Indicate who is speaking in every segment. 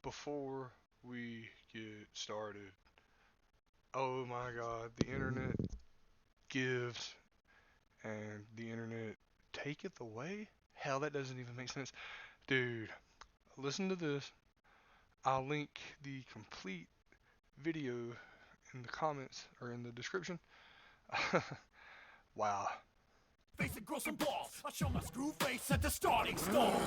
Speaker 1: Before we get started, oh my god, the internet gives and the internet taketh away? Hell, that doesn't even make sense. Dude, listen to this. I'll link the complete video in the comments or in the description. Wow.
Speaker 2: Face and grow some balls. I'll show my screw face at the starting stalls.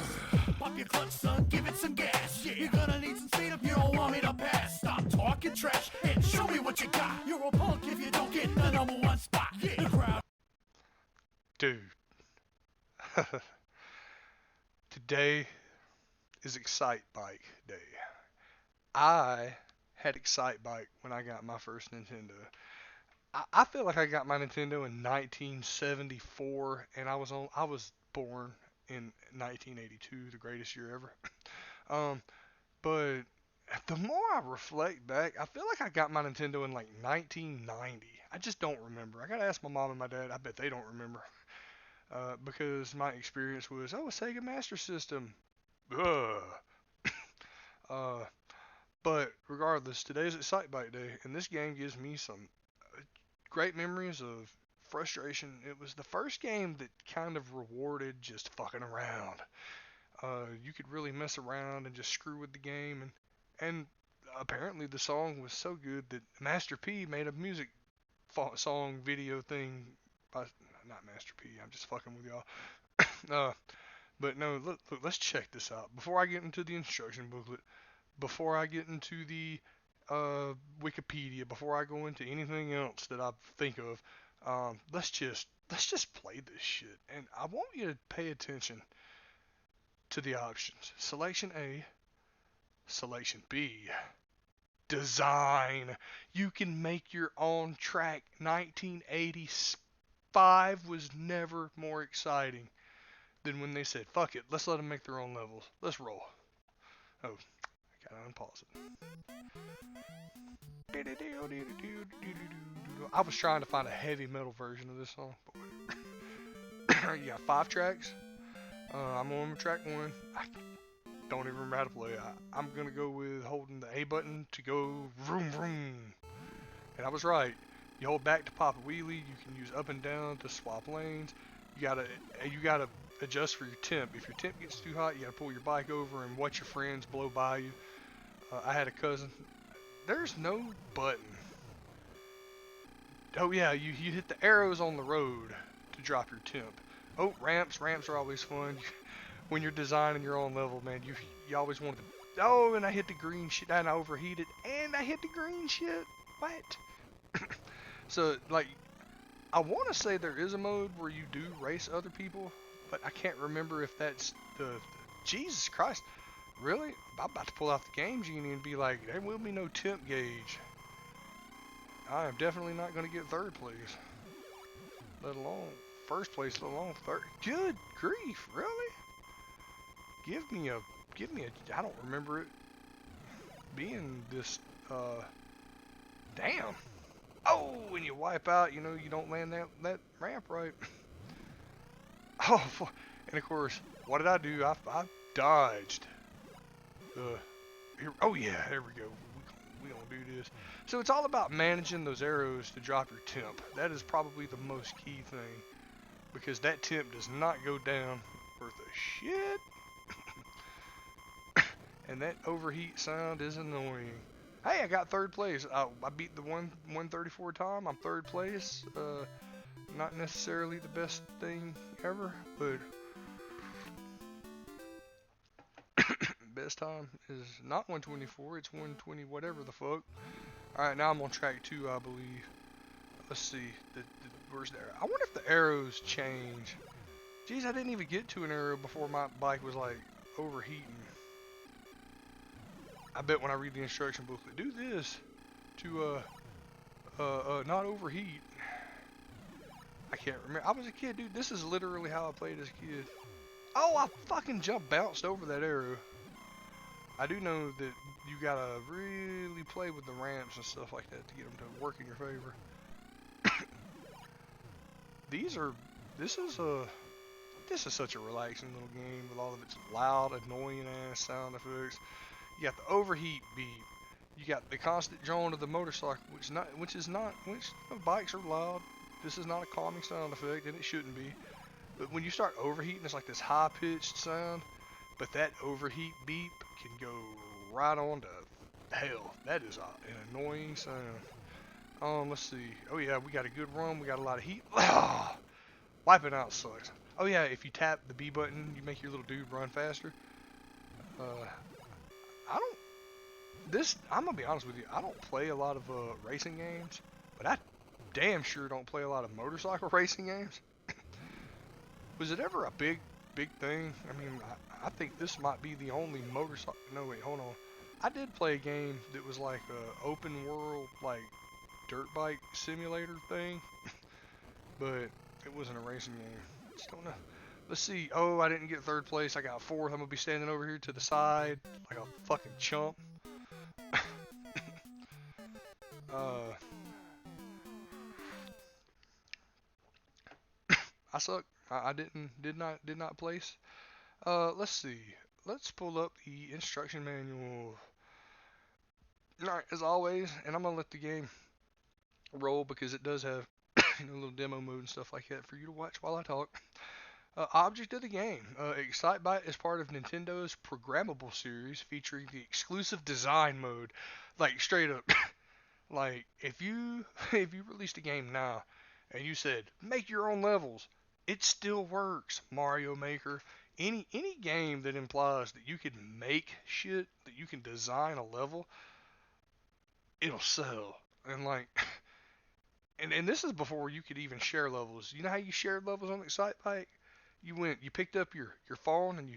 Speaker 2: Pop your clutch, son, give it some gas. Yeah, you're gonna need some speed if you don't want me to pass. Stop talking trash and show me what you got. You're a punk if you don't get the number one spot. Yeah, the crowd.
Speaker 1: Dude. Today is Excitebike Day. I had Excitebike when I got my first Nintendo. I feel like I got my Nintendo in 1974, and I was born in 1982, the greatest year ever. But the more I reflect back, I feel like I got my Nintendo in like 1990. I just don't remember. I gotta ask my mom and my dad. I bet they don't remember. Because my experience was, oh, a Sega Master System. Ugh. Uh, but regardless, today's Excitebike Day, and this game gives me some great memories of frustration. It was the first game that kind of rewarded just fucking around. You could really mess around and just screw with the game, and apparently the song was so good that Master P made a music song video thing. Not Master P. I'm just fucking with y'all. But no, look, let's check this out. Before I get into the instruction booklet, before I get into the Wikipedia, before I go into anything else that I think of, let's just play this shit. And I want you to pay attention to the options. Selection A, selection B, design. You can make your own track. 1985 was never more exciting than when they said, fuck it, let's let them make their own levels. Let's roll. Oh, I gotta unpause it. I was trying to find a heavy metal version of this song. But you got 5 tracks. I'm on track 1. I don't even remember how to play. I'm gonna go with holding the A button to go vroom vroom. And I was right. You hold back to pop a wheelie. You can use up and down to swap lanes. You gotta adjust for your temp. If your temp gets too hot, you gotta pull your bike over and watch your friends blow by you. I had a cousin. There's no button. Oh yeah, you hit the arrows on the road to drop your temp. Oh, ramps are always fun. When you're designing your own level, man, you always want to. Oh, and I hit the green shit, and I overheated, and I hit the green shit. What? So like, I want to say there is a mode where you do race other people, but I can't remember if that's the. Jesus Christ, really? I'm about to pull out the game genie and be like, there will be no temp gauge. I am definitely not going to get third place, let alone first place, let alone third. Good grief, really? Give me a. I don't remember it being this. Damn. Oh, when you wipe out, you don't land that ramp right. Oh, and of course, what did I do? I dodged. Oh yeah, there we go. We gonna do this. So it's all about managing those arrows to drop your temp. That is probably the most key thing, because that temp does not go down worth a shit. And that overheat sound is annoying. Hey, I got third place. I beat the 134 time. I'm third place. Not necessarily the best thing ever, but best time is not 124. It's 120 whatever the fuck. All right, now I'm on track 2, I believe. Let's see. Where's the arrow? I wonder if the arrows change. Jeez, I didn't even get to an arrow before my bike was like overheating. I bet when I read the instruction booklet, do this to not overheat. I can't remember. I was a kid, dude. This is literally how I played as a kid. Oh, I fucking bounced over that arrow. I do know that you gotta really play with the ramps and stuff like that to get them to work in your favor. This is such a relaxing little game with all of its loud, annoying ass sound effects. You got the overheat beep. You got the constant drone of the motorcycle, which bikes are loud. This is not a calming sound effect, and it shouldn't be. But when you start overheating, it's like this high pitched sound. But that overheat beep can go right on to hell. That is an annoying sound. Let's see. Oh yeah, we got a good run. We got a lot of heat. Wiping out sucks. Oh yeah, if you tap the B button, you make your little dude run faster. Uh, I don't. I'm gonna be honest with you. I don't play a lot of racing games, but I damn sure don't play a lot of motorcycle racing games. Was it ever a big thing? I mean, I think this might be the only motorcycle. No, wait, hold on. I did play a game that was like a open world, like dirt bike simulator thing, but it wasn't a racing game. Just don't know. Let's see. Oh, I didn't get third place. I got fourth. I'm gonna be standing over here to the side like a fucking chump. uh, I suck. I did not place. Let's see. Let's pull up the instruction manual. Alright, as always, and I'm gonna let the game roll because it does have a little demo mode and stuff like that for you to watch while I talk. Object of the game. Excitebike is part of Nintendo's programmable series featuring the exclusive design mode. Like straight up, like if you released a game now and you said make your own levels, it still works. Mario Maker, any game that implies that you can make shit, that you can design a level, it'll sell. And like, and this is before you could even share levels. You know how you shared levels on Excitebike? You picked up your phone and you.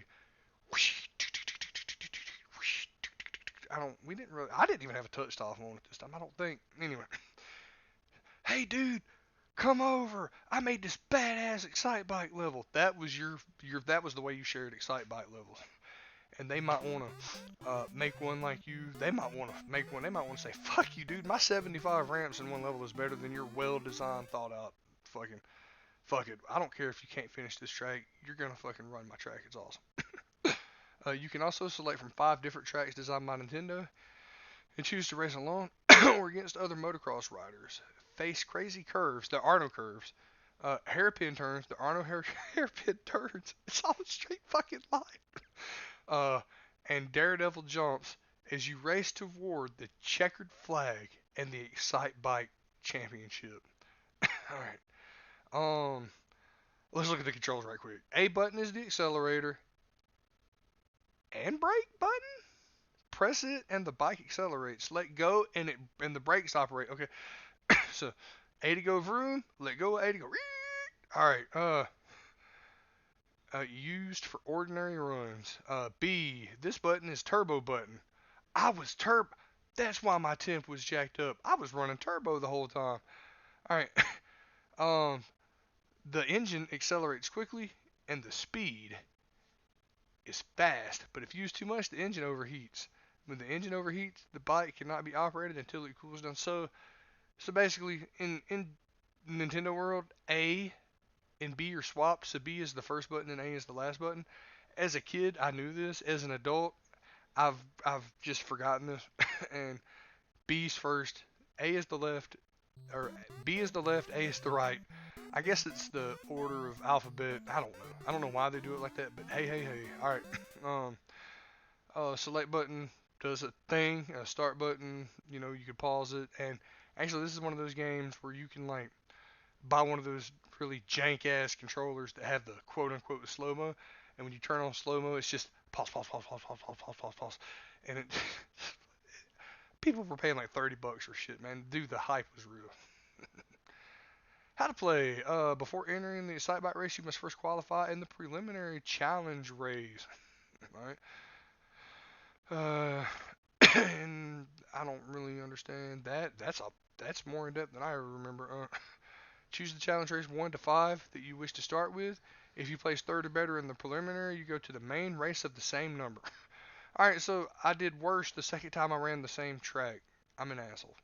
Speaker 1: I didn't even have a touch off on it this time. I don't think. Anyway, hey dude, come over. I made this badass Excitebike level. That was the way you shared Excitebike levels. And they might want to make one like you. They might want to make one. They might want to say, "Fuck you, dude. My 75 ramps in one level is better than your well-designed, thought-out fucking fuck it. I don't care if you can't finish this track. You're gonna fucking run my track. It's awesome." You can also select from 5 different tracks designed by Nintendo and choose to race alone or against other motocross riders. Face crazy curves. There are no curves. Hairpin turns. There are no hairpin turns. It's all a straight fucking line. uh, and daredevil jumps as you race toward the checkered flag and the Excite Bike Championship. All right. Let's look at the controls right quick. A button is the accelerator and brake button. Press it and the bike accelerates. Let go and the brakes operate. Okay. So A to go vroom. Let go. A to go. All right. Used for ordinary runs. B. This button is turbo button. I was turbo. That's why my temp was jacked up. I was running turbo the whole time. All right. um, the engine accelerates quickly, and the speed is fast. But if used too much, the engine overheats. When the engine overheats, the bike cannot be operated until it cools down. So basically, in Nintendo World, A and B are swapped. So B is the first button and A is the last button. As a kid, I knew this. As an adult, I've just forgotten this. And B's first, A is the left, or B is the left, A is the right. I guess it's the order of alphabet. I don't know. I don't know why they do it like that, but hey. All right. Select button does a thing. A start button, you can pause it. And actually, this is one of those games where you can like buy one of those really jank ass controllers that have the quote unquote slow mo. And when you turn on slow mo, it's just pause, pause, pause, pause, pause, pause, pause, pause, pause, and it. People were paying like $30 for shit, man. Dude, the hype was real. How to play. Before entering the Excitebike race, you must first qualify in the preliminary challenge race. Alright. And I don't really understand that. That's more in depth than I ever remember. Choose the challenge race 1 to 5 that you wish to start with. If you place third or better in the preliminary, you go to the main race of the same number. Alright, so I did worse the second time I ran the same track. I'm an asshole.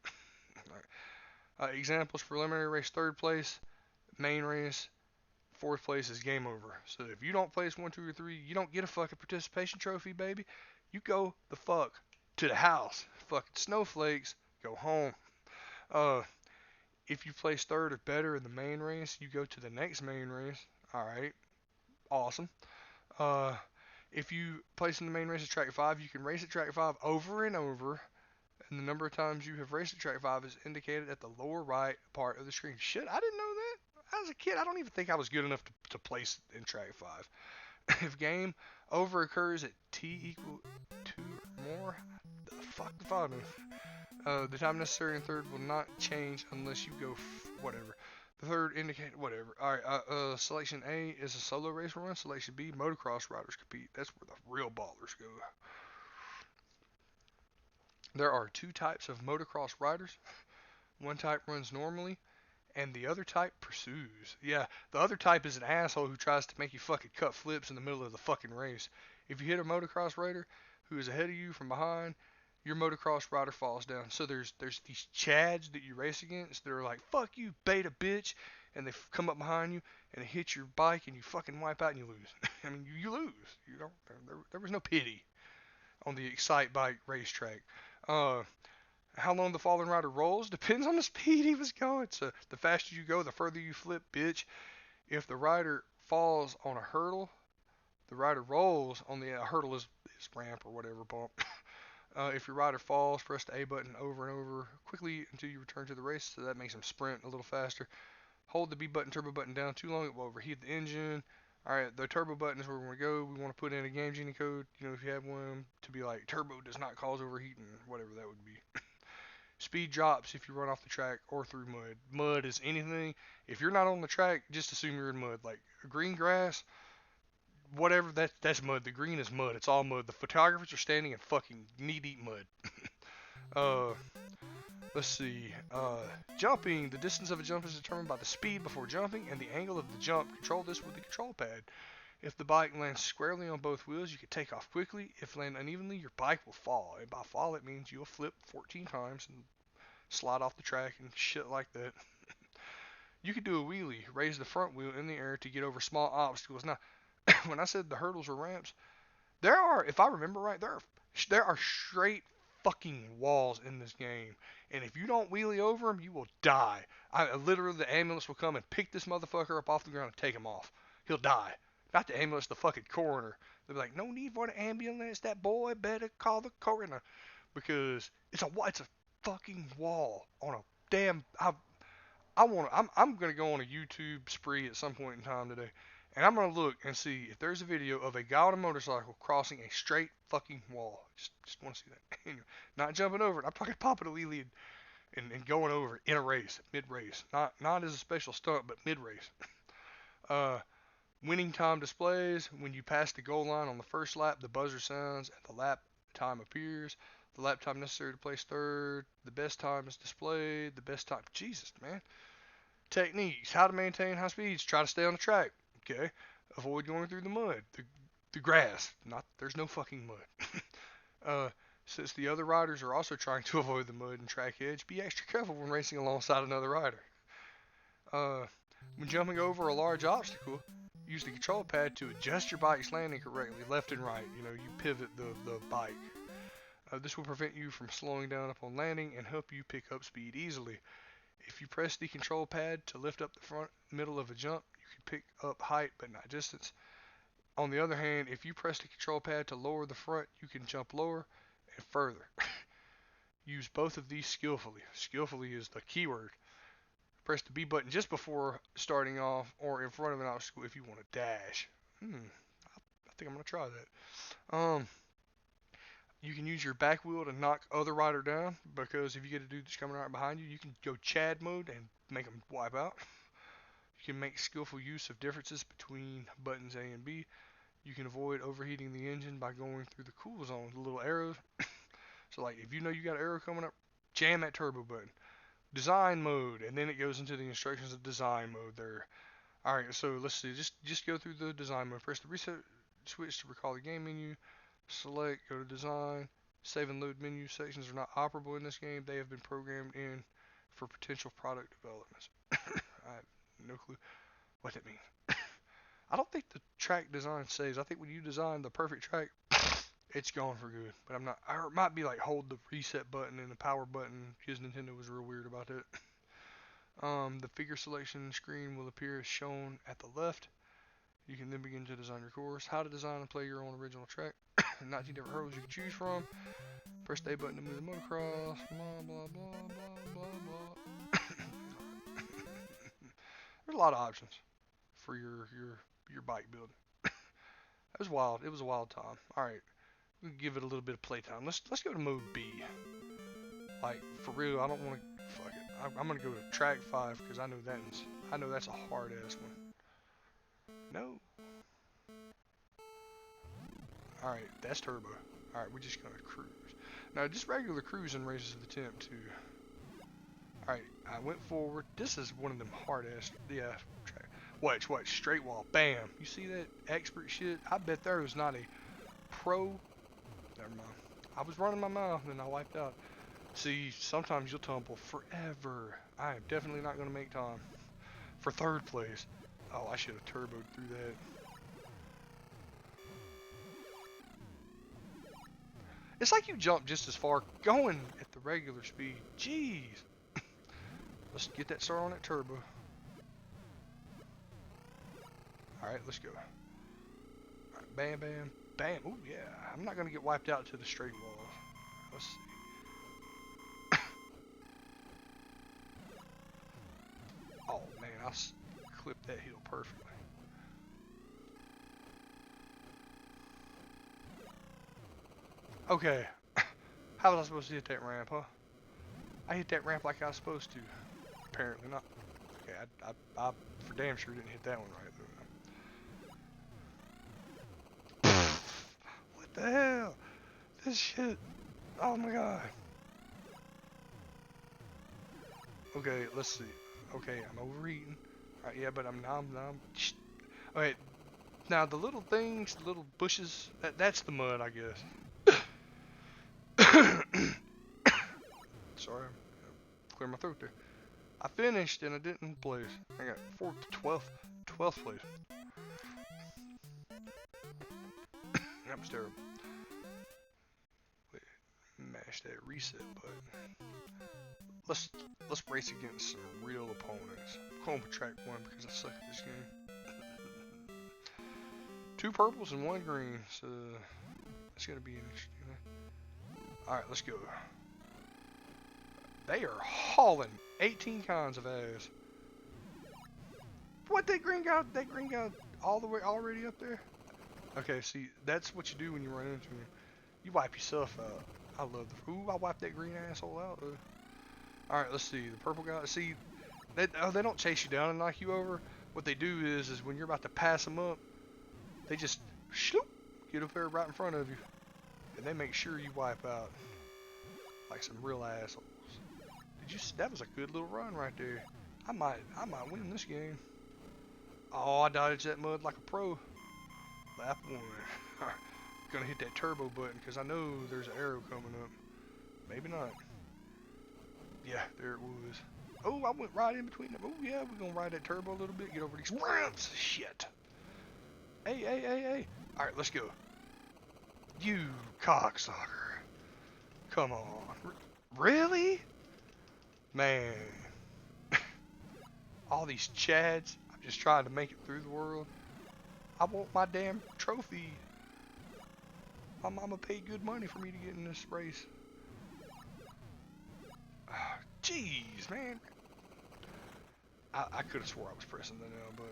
Speaker 1: Examples: preliminary race, third place. Main race, fourth place is game over. So if you don't place 1, 2, or 3, you don't get a fucking participation trophy, baby. You go the fuck to the house. Fucking snowflakes, go home. Uh, if you place third or better in the main race, you go to the next main race. All right, awesome. Uh, if you place in the main race at track 5, you can race at track 5 over and over, and the number of times you have raced at track 5 is indicated at the lower right part of the screen. Shit, I didn't know that. As a kid, I don't even think I was good enough to place in track 5. If game over occurs at t equal 2 or more, the fuck if I know. The time necessary in third will not change unless you go whatever. The third indicator, whatever. All right. Selection A is a solo race run. Selection B, motocross riders compete. That's where the real ballers go. There are two types of motocross riders. One type runs normally, and the other type pursues. Yeah, the other type is an asshole who tries to make you fucking cut flips in the middle of the fucking race. If you hit a motocross rider who is ahead of you from behind, your motocross rider falls down. So there's these chads that you race against that are like, fuck you, beta bitch, and they come up behind you and they hit your bike and you fucking wipe out and you lose. I mean, you lose. You don't. There was no pity on the Excitebike racetrack. Uh, how long the fallen rider rolls depends on the speed he was going. So the faster you go, the further you flip, bitch. If the rider falls on a hurdle, the rider rolls on the hurdle is ramp or whatever bump. If your rider falls, press the A button over and over quickly until you return to the race. So that makes him sprint a little faster. Hold the B button, turbo button down too long, it will overheat the engine. Alright, the turbo button is where we're going to go. We want to put in a game genie code, if you have one, to be like, turbo does not cause overheating, whatever that would be. Speed drops if you run off the track or through mud. Mud is anything. If you're not on the track, just assume you're in mud. Like green grass, whatever, that's mud. The green is mud. It's all mud. The photographers are standing in fucking knee-deep mud. uh, let's see. Jumping. The distance of a jump is determined by the speed before jumping and the angle of the jump. Control this with the control pad. If the bike lands squarely on both wheels, you can take off quickly. If land unevenly, your bike will fall. And by fall, it means you'll flip 14 times and slide off the track and shit like that. You could do a wheelie, raise the front wheel in the air to get over small obstacles. Now, when I said the hurdles are ramps, there are, if I remember right, there are straight fucking walls in this game, and if you don't wheelie over them, you will die. Literally, the ambulance will come and pick this motherfucker up off the ground and take him off. He'll die. Not the ambulance, the fucking coroner. They'll be like, no need for the ambulance. That boy better call the coroner because it's a fucking wall on a damn. I'm gonna go on a YouTube spree at some point in time today, and I'm gonna look and see if there's a video of a guy on a motorcycle crossing a straight fucking wall. Just want to see that. Not jumping over it. I'm talking popping a wheelie and going over it in a race, mid race. Not as a special stunt, but mid race. Uh, Winning time displays. When you pass the goal line on the first lap, the buzzer sounds and the lap time appears. The lap time necessary to place third. The best time is displayed. The best time. Jesus, man. Techniques. How to maintain high speeds. Try to stay on the track. Okay. Avoid going through the mud. The grass. There's no fucking mud. Since the other riders are also trying to avoid the mud and track edge, be extra careful when racing alongside another rider. When jumping over a large obstacle, use the control pad to adjust your bike's landing correctly, left and right. You pivot the bike. This will prevent you from slowing down upon landing and help you pick up speed easily. If you press the control pad to lift up the front middle of a jump, you can pick up height but not distance. On the other hand, if you press the control pad to lower the front, you can jump lower and further. Use both of these skillfully. Skillfully is the keyword. Press the B button just before starting off or in front of an obstacle if you want to dash. I think I'm going to try that. You can use your back wheel to knock other rider down because if you get a dude that's coming right behind you, you can go Chad mode and make him wipe out. You can make skillful use of differences between buttons A and B. You can avoid overheating the engine by going through the cool zone, the little arrows. So like if you know you got an arrow coming up, jam that turbo button. Design mode, and then it goes into the instructions of design mode there. Alright, so let's see, just go through the design mode. Press the reset switch to recall the game menu. Select, go to design. Save and load menu sections are not operable in this game. They have been programmed in for potential product developments. I have no clue what that means. I don't think the track design saves. I think when you design the perfect track, It's gone for good. But I'm not. Or it might be like hold the reset button and the power button because Nintendo was real weird about that. The figure selection screen will appear as shown at the left. You can then begin to design your course. How to design and play your own original track. 19 different hurdles you can choose from. Press the A button to move the motocross. Blah blah blah blah blah blah. There's a lot of options for your bike building. It was wild. It was a wild time. All right, we can give it a little bit of playtime. Let's go to mode B. Like for real, I don't want to. Fuck it. I'm gonna go to track 5 because I know that's a hard ass one. No. All right, that's turbo. All right, we're just gonna cruise. Now, just regular cruising raises the temp too. All right, I went forward. This is one of them hard ass. Yeah. Watch, straight wall. Bam. You see that expert shit? I bet there was not a pro. Never mind. I was running my mouth and I wiped out. See, sometimes you'll tumble forever. I am definitely not going to make time for third place. Oh, I should have turboed through that. It's like you jump just as far going at the regular speed. Jeez. Let's get that start on that turbo. Alright, let's go. Right, bam, bam, bam. Oh, yeah. I'm not going to get wiped out to the straight wall. Let's see. Oh, man. I clipped that hill perfectly. Okay. How was I supposed to hit that ramp, huh? I hit that ramp like I was supposed to. Apparently not. Okay, I for damn sure didn't hit that one right, though. What the hell? This shit. Oh my god. Okay, let's see. Okay, I'm overeating. Alright, yeah, but I'm okay, now the little things, the little bushes, that's the mud, I guess. Sorry, clear my throat there. I finished and I didn't place. I got 12th place. That was terrible. Wait, mash that reset button. Let's race against some real opponents. I'm going for track 1 because I suck at this game. 2 purples and 1 green, so that's gonna be interesting. Alright, let's go. They are hauling 18 kinds of ass. What, that green guy all the way already up there? Okay, see, that's what you do when you run into him. You wipe yourself out. I love ooh, I wiped that green asshole out. Alright, let's see. The purple guy, see, they don't chase you down and knock you over. What they do is when you're about to pass them up, they just shoop, get up there right in front of you. And they make sure you wipe out. Like some real assholes. That was a good little run right there. I might win this game. Oh, I dodged that mud like a pro. Lap 1. Gonna hit that turbo button because I know there's an arrow coming up. Maybe not. Yeah, there it was. Oh, I went right in between them. Oh yeah, we're gonna ride that turbo a little bit. Get over these ramps. Shit. Hey. Alright, let's go. You cocksucker. Come on. Really? Man. All these chads. I'm just trying to make it through the world. I want my damn trophy. My mama paid good money for me to get in this race. Jeez, man. I could have swore I was pressing the L button.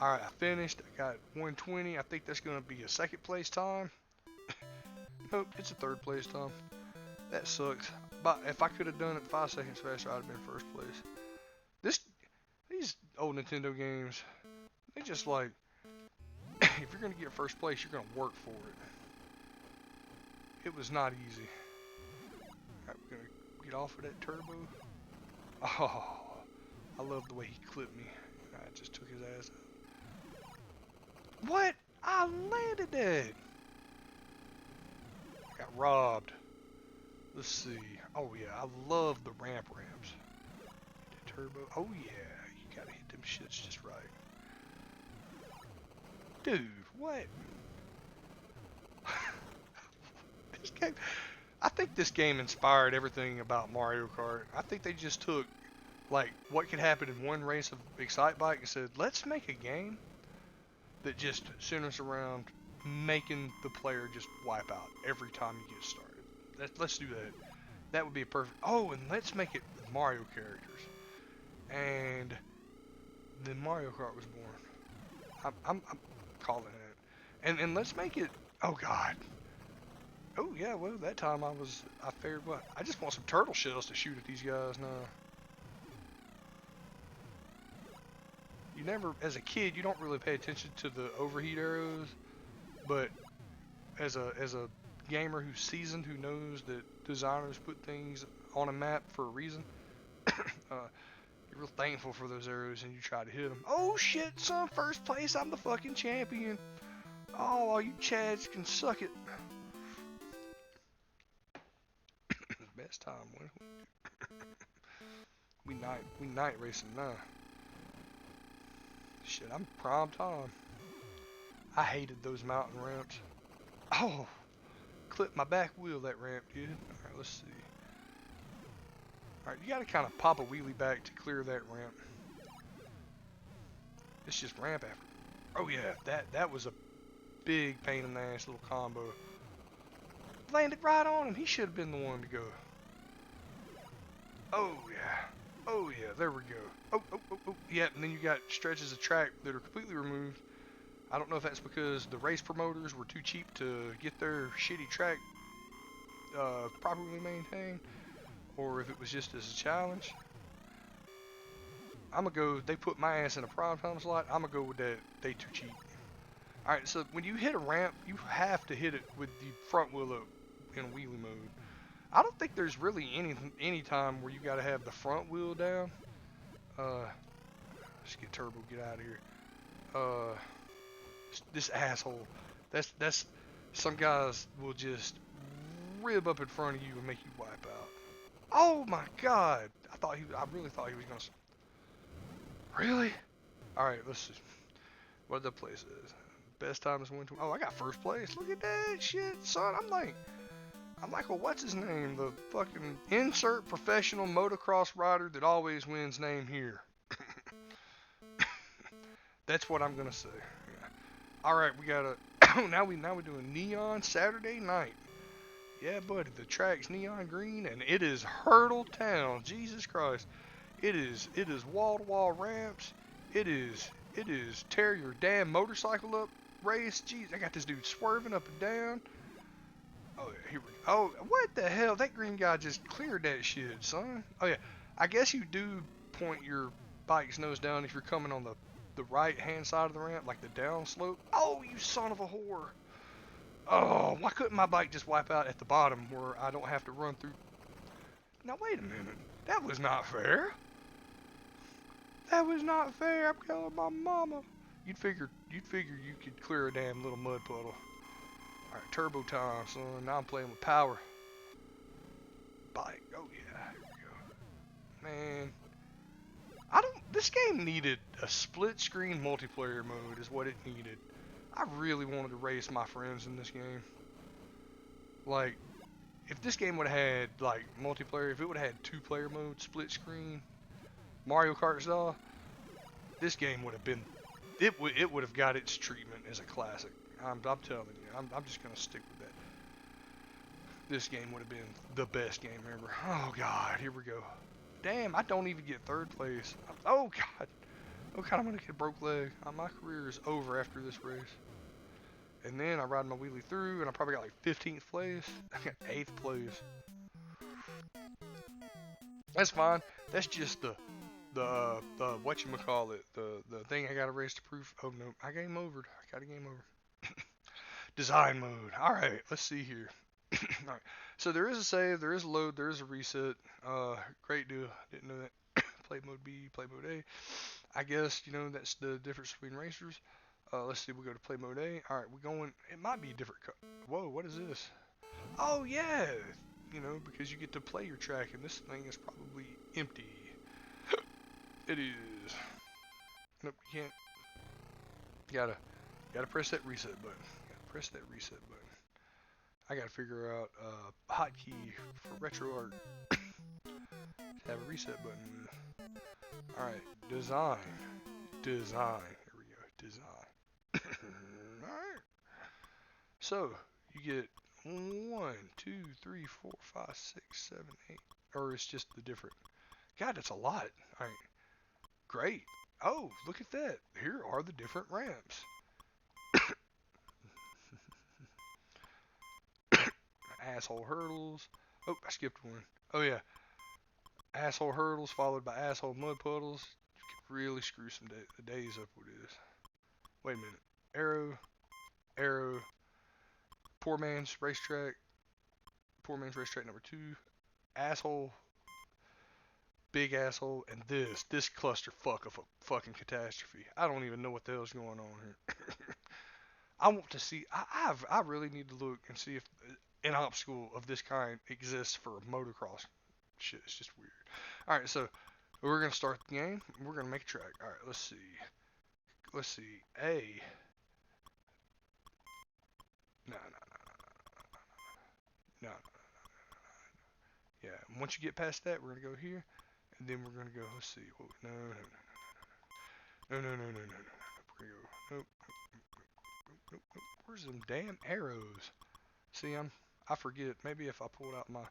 Speaker 1: Alright, I finished. I got 120. I think that's going to be a 2nd place time. Nope, it's a 3rd place time. That sucks. But if I could have done it 5 seconds faster, I'd have been 1st place. These old Nintendo games, they just like, if you're going to get 1st place, you're going to work for it. It was not easy. Alright, we're going to get off of that turbo. Oh, I love the way he clipped me. I just took his ass out. What? I landed it. I got robbed. Let's see. Oh yeah, I love the ramps. The turbo. Oh yeah, you gotta hit them shits just right. Dude, what? This game, I think this game inspired everything about Mario Kart. I think they just took like what could happen in one race of Excitebike and said, let's make a game that just centers around making the player just wipe out every time you get started. Let's do that. That would be a perfect. Oh, and let's make it with Mario characters. And then Mario Kart was born. I'm calling it. And let's make it. Oh God. Oh yeah. Well, that time I fared what? I just want some turtle shells to shoot at these guys now. You never, as a kid, you don't really pay attention to the overheat arrows, but as a gamer who's seasoned, who knows that designers put things on a map for a reason, you're real thankful for those arrows and you try to hit them. Oh shit, son, first place, I'm the fucking champion. Oh, all you Chads can suck it. Best time, we night racing now. Shit, I'm prime time. I hated those mountain ramps. Oh, clipped my back wheel that ramp, dude. Alright, let's see. Alright, you gotta kind of pop a wheelie back to clear that ramp. It's just ramp after. Oh yeah, that was a big pain in the ass little combo. Landed right on him. He should have been the one to go. Oh yeah. Oh yeah, there we go. Oh. Yeah, and then you got stretches of track that are completely removed. I don't know if that's because the race promoters were too cheap to get their shitty track properly maintained, or if it was just as a challenge. I'm gonna go. They put my ass in a prime time slot. I'm gonna go with that. They too cheap. All right. So when you hit a ramp, you have to hit it with the front wheel up in wheelie mode. I don't think there's really any time where you gotta have the front wheel down. Let's get Turbo. Get out of here. This asshole. That's some guys will just rib up in front of you and make you wipe out. Oh my God! I really thought he was gonna. Really? All right, let's see what the place is. Best time is 120. Oh, I got first place. Look at that shit, son. I'm like, well, what's his name? The fucking insert professional motocross rider that always wins name here. That's what I'm gonna say. Yeah. All right, we gotta. now we're doing Neon Saturday night. Yeah, buddy, the track's neon green and it is Hurdle Town. Jesus Christ. It is wall to wall ramps. It is tear your damn motorcycle up race. Jeez, I got this dude swerving up and down. Oh yeah, here we go. Oh, what the hell? That green guy just cleared that shit, son. Oh yeah. I guess you do point your bike's nose down if you're coming on the right hand side of the ramp, like the down slope. Oh, you son of a whore. Oh, why couldn't my bike just wipe out at the bottom where I don't have to run through? Now wait a minute. That was not fair. That was not fair. I'm killing my mama. You'd figure you could clear a damn little mud puddle. Alright, turbo time, son. Now I'm playing with power. Bike. Oh yeah, here we go. Man. This game needed a split screen multiplayer mode is what it needed. I really wanted to race my friends in this game. Like, if this game would have had, like, multiplayer, if it would have had 2-player mode, split screen, Mario Kart style, this game would have been, it would have got its treatment as a classic. I'm telling you, I'm just going to stick with that. This game would have been the best game ever. Oh, God, here we go. Damn, I don't even get third place. Oh, God. Oh, God, I'm going to get a broke leg. My career is over after this race. And then I ride my wheelie through, and I probably got like 15th place. I got 8th place. That's fine. That's just the whatchamacallit, the thing I got to race to prove. Oh no, I game overed. I got a game over. Design mode. All right, let's see here. All right. So there is a save, there is a load, there is a reset. Great deal. Didn't know that. Play mode B, play mode A. I guess that's the difference between racers. Let's see, we'll go to play mode A. Alright, we're going, it might be a different whoa, what is this? Oh yeah, because you get to play your track and this thing is probably empty. It is. Nope, you can't. Gotta press that reset button. Gotta press that reset button. I gotta figure out a hotkey for retro art. Have a reset button. All right, design. Design. Here we go. Design. All right. So you get 1, 2, 3, 4, 5, 6, 7, 8. Or it's just the different. God, that's a lot. All right. Great. Oh, look at that. Here are the different ramps. Asshole hurdles. Oh, I skipped one. Oh yeah, asshole hurdles followed by asshole mud puddles. You could really screw some days up with this. Wait a minute. Arrow, arrow. Poor man's racetrack. Poor man's racetrack number 2. Asshole, big asshole, and this clusterfuck of a fucking catastrophe. I don't even know what the hell's going on here. I want to see. I really need to look and see if an obstacle of this kind exists for motocross. Shit, it's just weird. All right, so we're gonna start the game. We're gonna make a track. All right, let's see. Let's see. A. No, no, no, no, no, no. Yeah. Once you get past that, we're gonna go here, and then we're gonna go. Let's see. Oh, no, no, no, no, no, no, no, no, no, no, no. We're gonna go. Nope, nope, nope, nope. Where's them damn arrows? See, I forget. Maybe if I pulled out my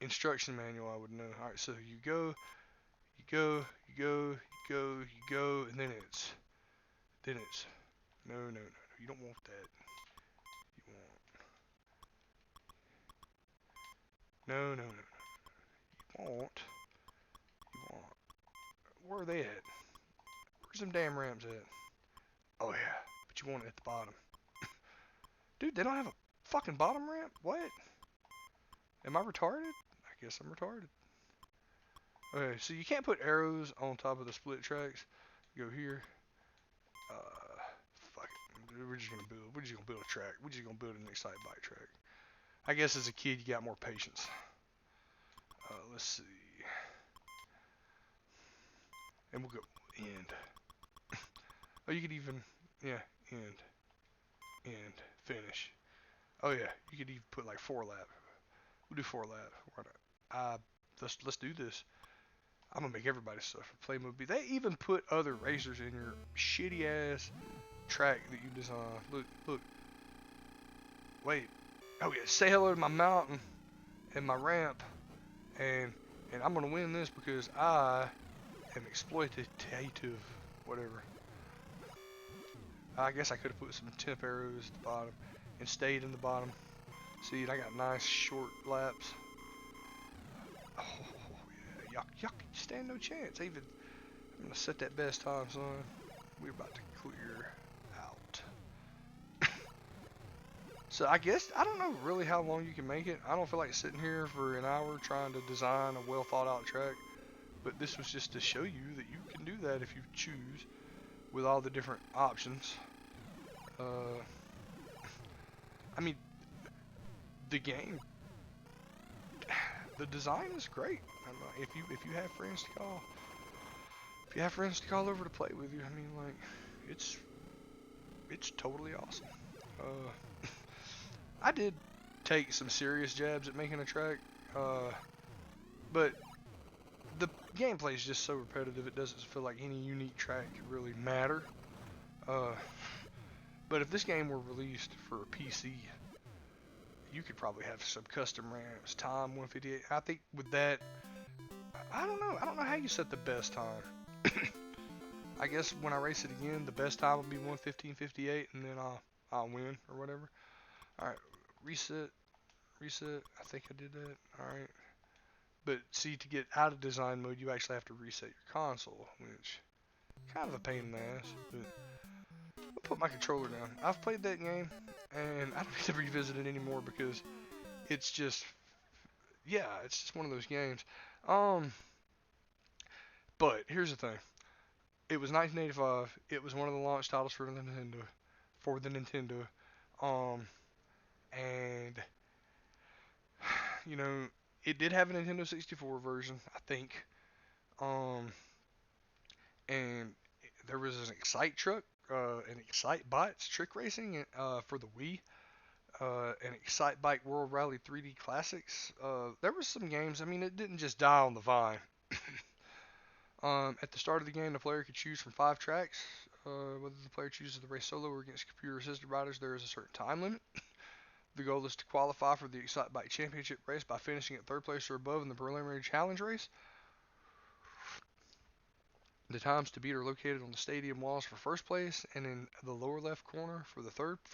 Speaker 1: instruction manual, I would know. All right, so you go, you go, you go, you go, you go, and then it's. No, no, no, no. You don't want that. You want. No, no, no, no. You want. You want. Where are they at? Where's them damn ramps at? Oh yeah, but you want it at the bottom. Dude, they don't have a fucking bottom ramp? What? Am I retarded? I guess I'm retarded. Okay, so you can't put arrows on top of the split tracks. Go here. Fuck it. We're just gonna build. We're just gonna build a track. We're just gonna build an Excitebike track. I guess as a kid you got more patience. Let's see. And we'll go end. Oh, you could even, yeah, end, finish. Oh yeah, you could even put like 4 lap. We'll do 4 lap. Why not? Let's do this. I'm gonna make everybody suffer. Play movie. They even put other racers in your shitty ass track that you designed. Look, look. Wait. Oh yeah. Say hello to my mountain and my ramp, and I'm gonna win this because I am exploitative. Whatever. I guess I could have put some temp arrows at the bottom and stayed in the bottom. See, I got nice short laps. Oh yeah, y'all stand no chance. I'm gonna set that best time, son. We're about to clear out. So I guess I don't know really how long you can make it. I don't feel like sitting here for an hour trying to design a well thought out track. But this was just to show you that you can do that if you choose, with all the different options. I mean, the game, the design is great. If you have friends to call, if you have friends to call over to play with you, I mean, like, it's totally awesome. I did take some serious jabs at making a track, but the gameplay is just so repetitive it doesn't feel like any unique track could really matter. But if this game were released for a PC, you could probably have some custom ramps, time 158. I think with that, I don't know how you set the best time. I guess when I race it again, the best time will be 1:15:58, and then I'll win or whatever. All right, reset. I think I did that. All right. But see, to get out of design mode, you actually have to reset your console, which kind of a pain in the ass. But I'll put my controller down. I've played that game, and I don't need to revisit it anymore because it's just, yeah, it's just one of those games. But here's the thing. It was 1985. It was one of the launch titles for the Nintendo. For the Nintendo. And you know, it did have a Nintendo 64 version, I think. Um, and there was an Excite truck, an Excite Bots trick racing for the Wii. and Excitebike World Rally 3D Classics. There was some games. I mean, it didn't just die on the vine. At the start of the game, the player could choose from 5 tracks. Whether the player chooses to race solo or against computer-assisted riders, there is a certain time limit. The goal is to qualify for the Excitebike Championship race by finishing at third place or above in the preliminary challenge race. The times to beat are located on the stadium walls for first place and in the lower left corner for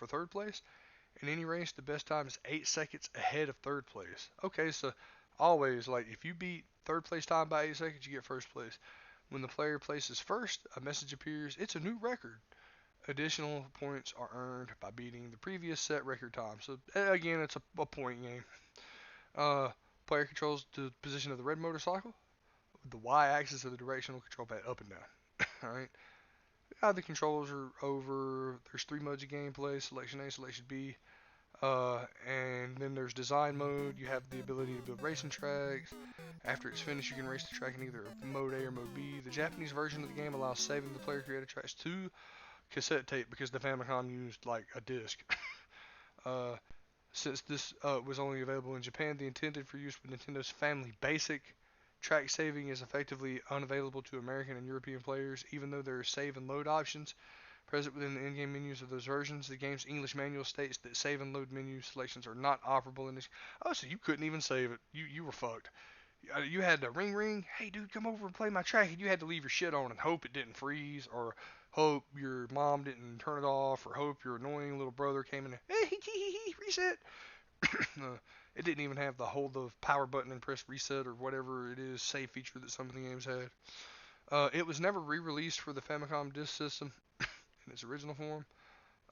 Speaker 1: third place. In any race, the best time is 8 seconds ahead of third place. Okay, so always, like, if you beat third place time by 8 seconds, you get first place. When the player places first, a message appears. It's a new record. Additional points are earned by beating the previous set record time. So again, it's a point game. Uh, Player controls the position of the red motorcycle. The Y-axis of the directional control pad up and down. All right. The controls are over. There's 3 modes of gameplay: Selection A, Selection B. And then there's design mode. You have the ability to build racing tracks. After it's finished, you can race the track in either mode A or mode B. The Japanese version of the game allows saving the player created tracks to cassette tape because the Famicom used like a disc. uh, since this was only available in Japan, the intended for use with Nintendo's Family Basic track saving is effectively unavailable to American and European players, even though there are save and load options present within the in-game menus of those versions. The game's English manual states that save and load menu selections are not operable in this. Oh, so you couldn't even save it. You were fucked. You had to ring ring. Hey, dude, come over and play my track, and you had to leave your shit on and hope it didn't freeze, or hope your mom didn't turn it off, or hope your annoying little brother came in and hey, reset. It didn't even have the hold the power button and press reset or whatever it is save feature that some of the games had. It was never re-released for the Famicom Disk System in its original form.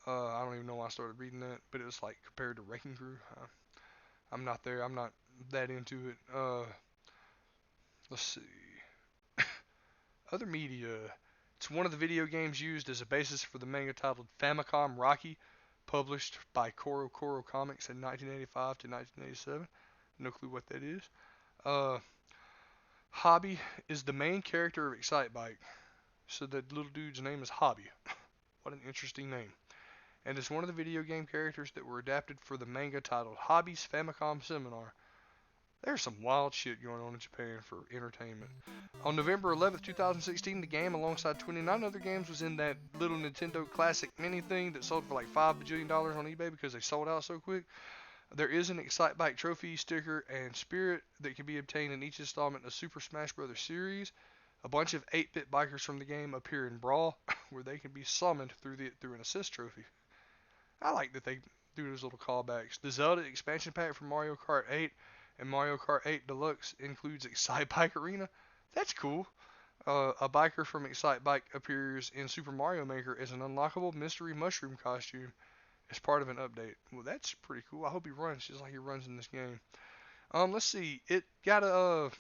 Speaker 1: I don't even know why I started reading that, but it was like compared to Wrecking Crew. I'm not there. I'm not that into it. Let's see. Other media. It's one of the video games used as a basis for the manga titled Famicom Rocky, published by Koro Koro Comics in 1985 to 1987. No clue what that is. Uh, Hobby is the main character of Excitebike, so that little dude's name is Hobby. What an interesting name. And is one of the video game characters that were adapted for the manga titled Hobby's Famicom Seminar. There's some wild shit going on in Japan for entertainment. On November 11th, 2016, the game, alongside 29 other games, was in that little Nintendo Classic Mini thing that sold for like $5 bajillion on eBay because they sold out so quick. There is an Excitebike trophy, sticker, and spirit that can be obtained in each installment of Super Smash Bros. Series. A bunch of 8-bit bikers from the game appear in Brawl, where they can be summoned through an assist trophy. I like that they do those little callbacks. The Zelda expansion pack for Mario Kart 8 and Mario Kart 8 Deluxe includes Excitebike Arena. That's cool. A biker from Excitebike appears in Super Mario Maker as an unlockable mystery mushroom costume as part of an update. Well, that's pretty cool. I hope he runs just like he runs in this game. Let's see. It got a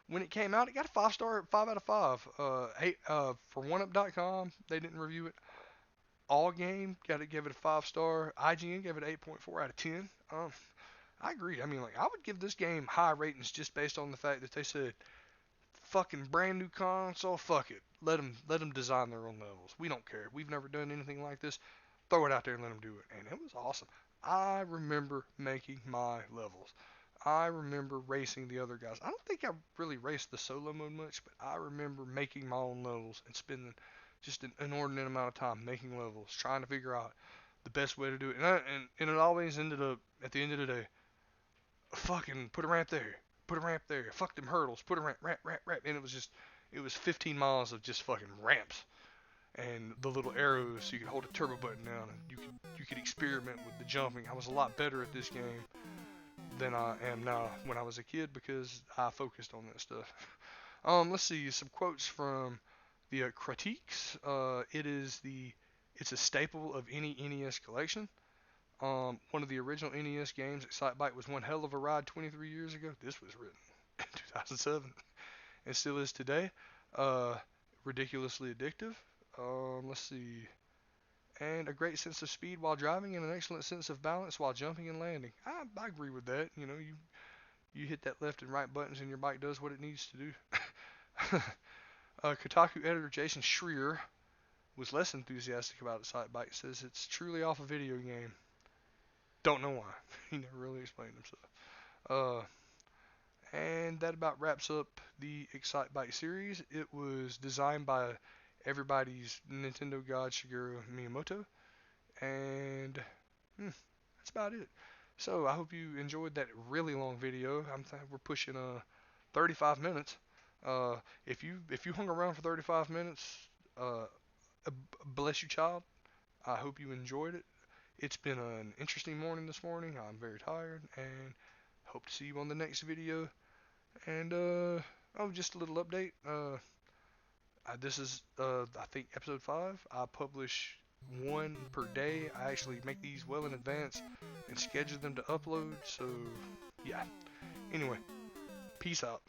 Speaker 1: when it came out, it got a 5 star, 5 out of 5. For OneUp.com, they didn't review it. All Game give it a 5 star. IGN gave it 8.4 out of 10. I agree. I mean, like, I would give this game high ratings just based on the fact that they said, fucking brand new console, fuck it. Let them design their own levels. We don't care. We've never done anything like this. Throw it out there and let them do it. And it was awesome. I remember making my levels. I remember racing the other guys. I don't think I really raced the solo mode much, but I remember making my own levels and spending just an inordinate amount of time making levels, trying to figure out the best way to do it. And it always ended up, at the end of the day, fucking put a ramp there, put a ramp there, fuck them hurdles, put a ramp, and it was 15 miles of just fucking ramps and the little arrows so you could hold a turbo button down and you could experiment with the jumping. I was a lot better at this game than I am now when I was a kid because I focused on that stuff. Let's see some quotes from the critiques. It's a staple of any NES collection. One of the original NES games, Excitebike, was one hell of a ride 23 years ago. This was written in 2007 and still is today. Uh, Ridiculously addictive. Let's see. And a great sense of speed while driving and an excellent sense of balance while jumping and landing. I agree with that. You know, you hit that left and right buttons and your bike does what it needs to do. Kotaku editor Jason Schreier was less enthusiastic about Excitebike. Says it's truly off a video game. Don't know why. He never really explained himself. And that about wraps up the Excitebike series. It was designed by everybody's Nintendo god Shigeru Miyamoto, and that's about it. So I hope you enjoyed that really long video. We're pushing 35 minutes. Uh, if you hung around for 35 minutes, uh, bless you, child. I hope you enjoyed it. It's been an interesting morning this morning. I'm very tired, and hope to see you on the next video. And oh, just a little update. This is I think episode 5. I publish one per day. I actually make these well in advance and schedule them to upload. So yeah. Anyway, peace out.